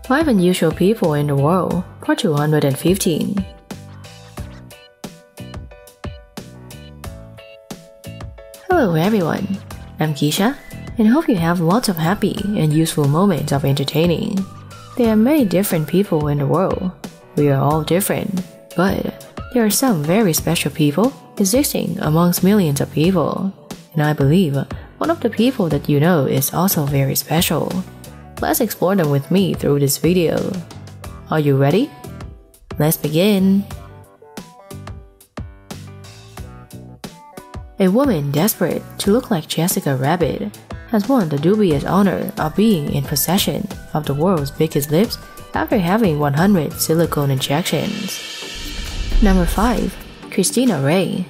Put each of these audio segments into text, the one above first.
5 Unusual People in the World, Part 215. Hello everyone, I'm Keisha, and hope you have lots of happy and useful moments of entertaining. There are many different people in the world. We are all different, but there are some very special people existing amongst millions of people. And I believe one of the people that you know is also very special. Let's explore them with me through this video. Are you ready? Let's begin. A woman desperate to look like Jessica Rabbit has won the dubious honor of being in possession of the world's biggest lips after having 100 silicone injections. Number 5. Christina Ray.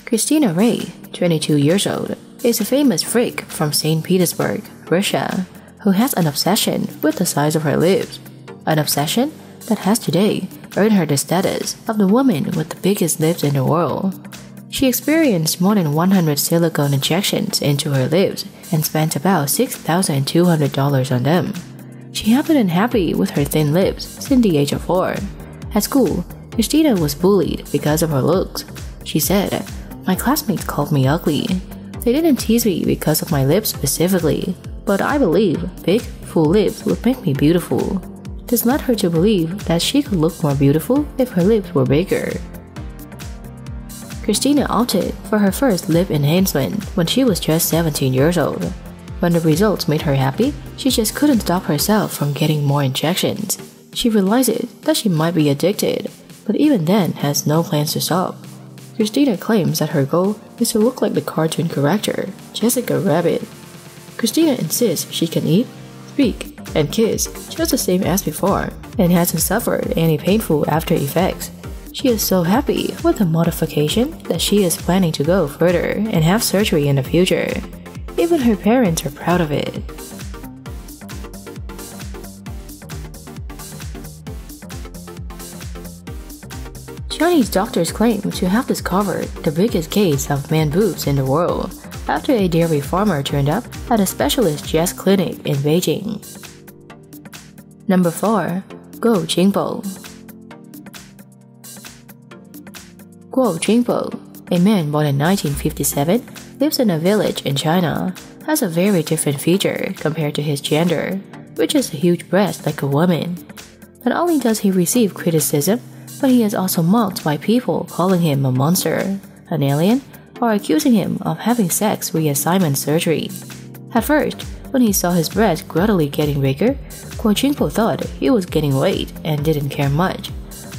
Christina Ray, 22 years old, is a famous freak from St. Petersburg, Russia, who has an obsession with the size of her lips. An obsession that has today earned her the status of the woman with the biggest lips in the world. She experienced more than 100 silicone injections into her lips and spent about $6,200 on them. She had been unhappy with her thin lips since the age of 4. At school, Christina was bullied because of her looks. She said, "My classmates called me ugly. They didn't tease me because of my lips specifically, but I believe big, full lips would make me beautiful." This led her to believe that she could look more beautiful if her lips were bigger. Christina opted for her first lip enhancement when she was just 17 years old. When the results made her happy, she just couldn't stop herself from getting more injections. She realized that she might be addicted, but even then has no plans to stop. Christina claims that her goal is to look like the cartoon character, Jessica Rabbit. Christina insists she can eat, speak, and kiss just the same as before, and hasn't suffered any painful after effects. She is so happy with the modification that she is planning to go further and have surgery in the future. Even her parents are proud of it. Chinese doctors claim to have discovered the biggest case of man boobs in the world after a dairy farmer turned up at a specialist chest clinic in Beijing. Number 4. Jingo. Jingo, a man born in 1957, lives in a village in China, has a very different feature compared to his gender, which is a huge breast like a woman. Not only does he receive criticism, but he is also mocked by people calling him a monster, an alien, or accusing him of having sex reassignment surgery. At first, when he saw his breast gradually getting bigger, Jingo thought he was gaining weight and didn't care much.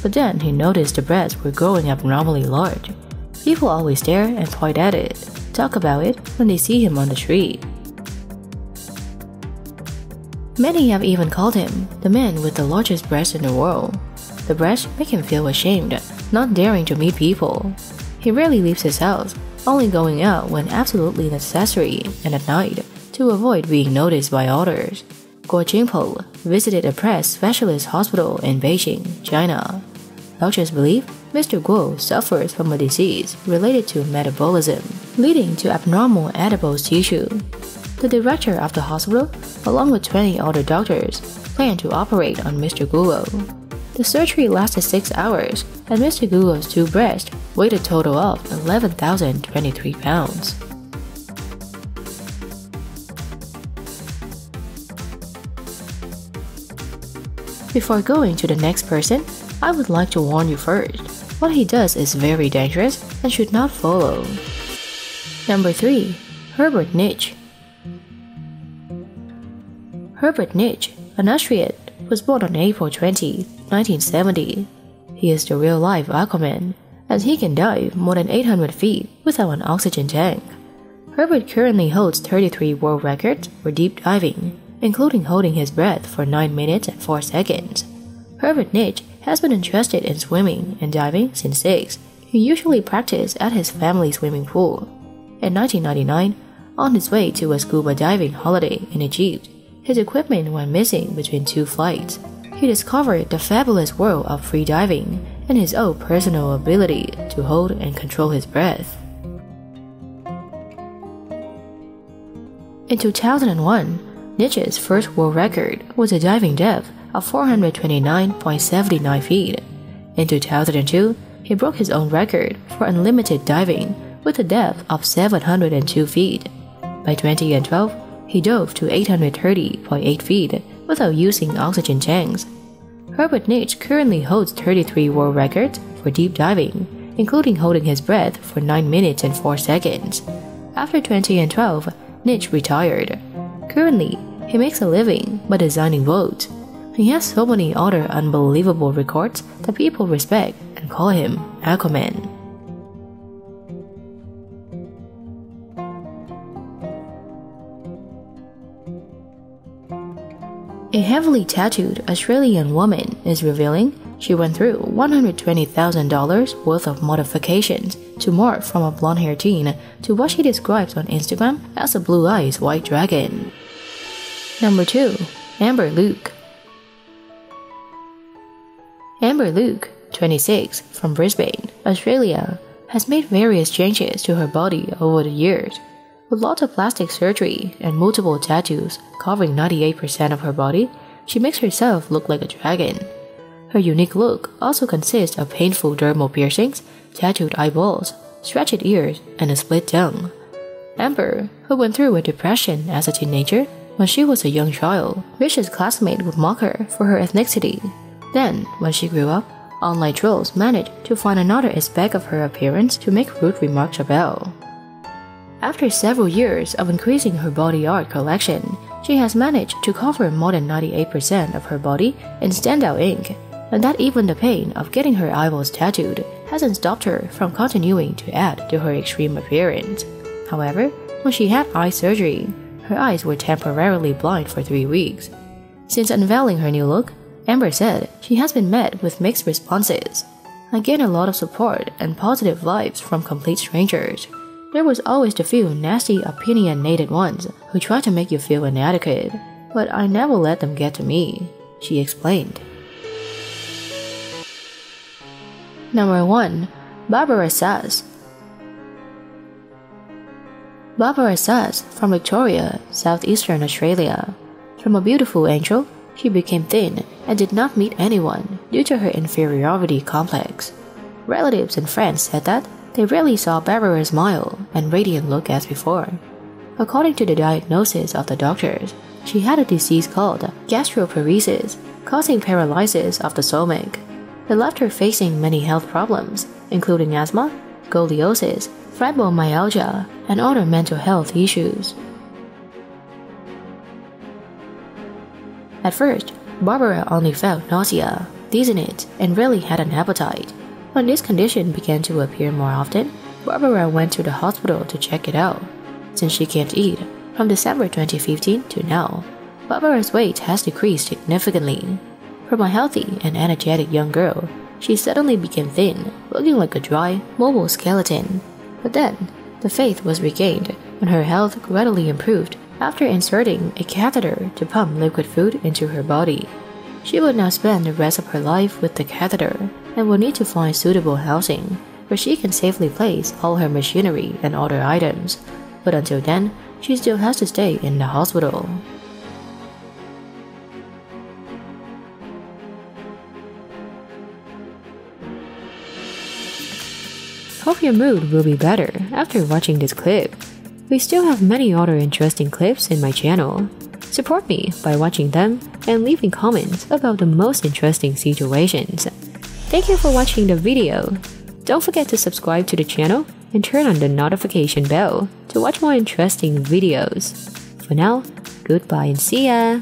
But then he noticed the breasts were growing abnormally large. People always stare and point at it, talk about it when they see him on the street. Many have even called him the man with the largest breast in the world. The breasts make him feel ashamed, not daring to meet people. He rarely leaves his house, only going out when absolutely necessary and at night to avoid being noticed by others. Jingo visited a breast specialist hospital in Beijing, China. Doctors believe Mr. Guo suffers from a disease related to metabolism, leading to abnormal adipose tissue. The director of the hospital, along with 20 other doctors, plan to operate on Mr. Guo. The surgery lasted 6 hours, and Mr. Guo's 2 breasts weighed a total of 11,023 pounds. Before going to the next person, I would like to warn you first. What he does is very dangerous and should not follow. Number 3. Herbert Niche. Herbert Niche, an Austrian, was born on April 20, 1970. He is the real-life Aquaman, as he can dive more than 800 feet without an oxygen tank. Herbert currently holds 33 world records for deep diving, including holding his breath for 9 minutes and 4 seconds. Herbert Niche has been interested in swimming and diving since 6. He usually practiced at his family's swimming pool. In 1999, on his way to a scuba diving holiday in Egypt, his equipment went missing between 2 flights. He discovered the fabulous world of free diving and his own personal ability to hold and control his breath. In 2001, Niche's first world record was a diving depth of 429.79 feet. In 2002, he broke his own record for unlimited diving with a depth of 702 feet. By 2012, he dove to 830.8 feet without using oxygen tanks. Herbert Niche currently holds 33 world records for deep diving, including holding his breath for 9 minutes and 4 seconds. After 2012, Niche retired. Currently, he makes a living by designing boats. He has so many other unbelievable records that people respect and call him Aquaman. A heavily tattooed Australian woman is revealing she went through $120,000 worth of modifications to morph from a blonde-haired teen to what she describes on Instagram as a blue-eyes white dragon. Number 2. Amber Luke. Amber Luke, 26, from Brisbane, Australia, has made various changes to her body over the years. With lots of plastic surgery and multiple tattoos covering 98% of her body, she makes herself look like a dragon. Her unique look also consists of painful dermal piercings, tattooed eyeballs, stretched ears, and a split tongue. Amber, who went through a depression as a teenager when she was a young child, wished his classmates would mock her for her ethnicity. Then, when she grew up, online trolls managed to find another aspect of her appearance to make rude remarks about. After several years of increasing her body art collection, she has managed to cover more than 98% of her body in standout ink, and that even the pain of getting her eyeballs tattooed hasn't stopped her from continuing to add to her extreme appearance. However, when she had eye surgery, her eyes were temporarily blind for 3 weeks. Since unveiling her new look, Amber said she has been met with mixed responses. "I get a lot of support and positive vibes from complete strangers. There was always the few nasty opinionated ones who try to make you feel inadequate, but I never let them get to me," she explained. Number 1. Barbara Sass. Barbara Sass from Victoria, southeastern Australia. From a beautiful angel, she became thin and did not meet anyone due to her inferiority complex. Relatives and friends said that they rarely saw Barbara's smile and radiant look as before. According to the diagnosis of the doctors, she had a disease called gastroparesis, causing paralysis of the stomach. It left her facing many health problems, including asthma, scoliosis, fibromyalgia, and other mental health issues. At first, Barbara only felt nausea, dizziness, and rarely had an appetite. When this condition began to appear more often, Barbara went to the hospital to check it out. Since she can't eat, from December 2015 to now, Barbara's weight has decreased significantly. From a healthy and energetic young girl, she suddenly became thin, looking like a dry, mobile skeleton. But then, the faith was regained when her health gradually improved after inserting a catheter to pump liquid food into her body. She would now spend the rest of her life with the catheter and will need to find suitable housing where she can safely place all her machinery and other items. But until then, she still has to stay in the hospital. Hope your mood will be better after watching this clip. We still have many other interesting clips in my channel. Support me by watching them and leaving comments about the most interesting situations. Thank you for watching the video. Don't forget to subscribe to the channel and turn on the notification bell to watch more interesting videos. For now, goodbye and see ya!